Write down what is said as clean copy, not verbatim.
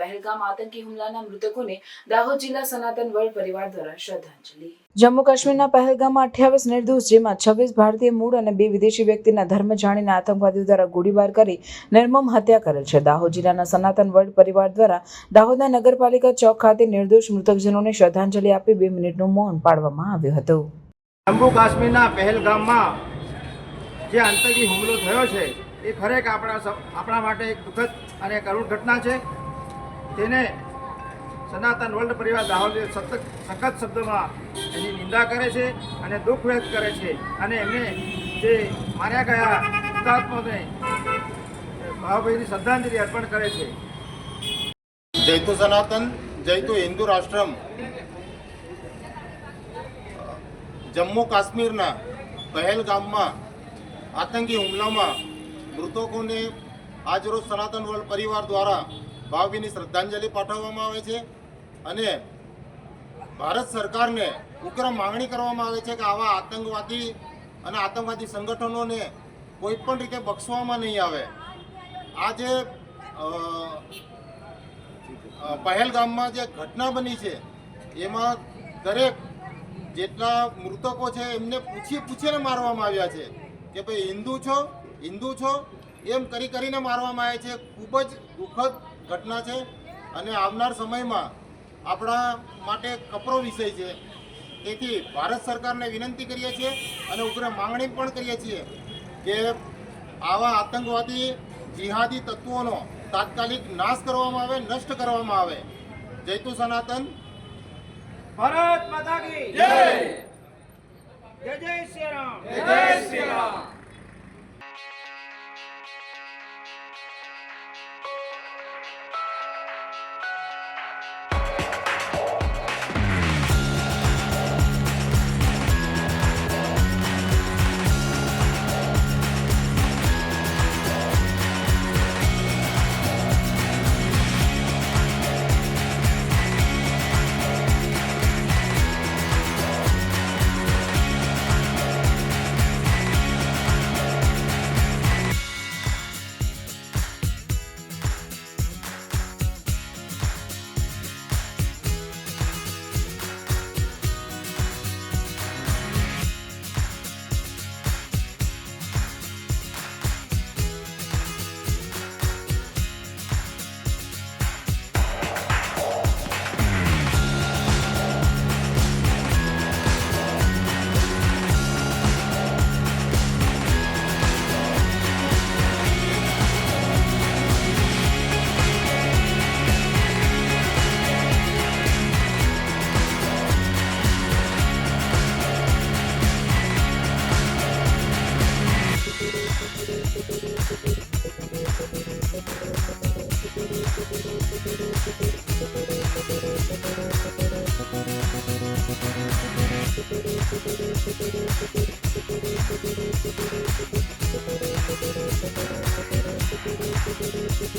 પહેલગામ આતંકી હુમલાના મૃતકોને દાહોદ જિલ્લા સનાતન વર્લ્ડ પરિવાર દ્વારા શ્રદ્ધાંજલિ। જમ્મુ કાશ્મીરના પહેલગામમાં 28 નિર્દોષ જેમાં 26 ભારતીય મૂળ અને 2 વિદેશી વ્યક્તિના ધર્મ જાણીને આતંકવાદીઓ દ્વારા ગોળીબાર કરી નિર્મમ હત્યા કરેલ છે। દાહોદ જિલ્લાના સનાતન વર્લ્ડ પરિવાર દ્વારા દાહોદના નગરપાલિકા ચોક ખાતે નિર્દોષ મૃતકજનોને શ્રદ્ધાંજલિ આપી 2 મિનિટનું મૌન પાળવામાં આવ્યું હતું। જમ્મુ કાશ્મીરના પહેલગામમાં જે આતંકી હુમલો થયો છે એ ખરેખર આપણા માટે એક દુઃખદ અને કરુણ ઘટના છે। તેને સનાતન વર્લ્ડ પરિવાર દાહોદ સખત શબ્દોમાં એની નિંદા કરે છે અને દુઃખ વ્યક્ત કરે છે અને એમને જે માર્યા ગયા હુતાત્માઓને ભાવભીની શ્રદ્ધાંજલિ અર્પણ કરે છે। જય તો સનાતન, જય તો હિન્દુ રાષ્ટ્રમ। જમ્મુ કાશ્મીરના પહેલગામમાં આતંકી હુમલામાં મૃતકોને આજરોજ સનાતન વર્લ્ડ પરિવાર દ્વારા ભાવભીની શ્રદ્ધાંજલિ પાઠવવામાં આવે છે અને ભારત સરકારને ઉગ્ર માંગણી કરવામાં આવે છે કે આવા આતંકવાદી સંગઠનોને કોઈ પણ રીતે બક્ષવામાં નહીં આવે। આજે પહેલગામમાં જે ઘટના બની છે એમાં દરેક જેટલા મૃતકો છે એમને પૂછીને મારવામાં આવ્યા છે કે ભાઈ હિન્દુ છો એમ કરીને મારવામાં આવે છે। ખૂબ જ દુઃખદ ઘટના છે અને આવનાર સમયમાં આપણા માટે કપરો વિષય છે। તેથી ભારત સરકારને વિનંતી કરીએ છીએ અને ઉગ્ર માંગણી પણ કરીએ છીએ કે આવા આતંકવાદી જિહાદી તત્વોનો તાત્કાલિક નાશ કરવામાં આવે, નષ્ટ કરવામાં આવે। જય તુ સનાતન, ભારત માતા કી જય, જય જય શ્રી રામ, જય શ્રી રામ।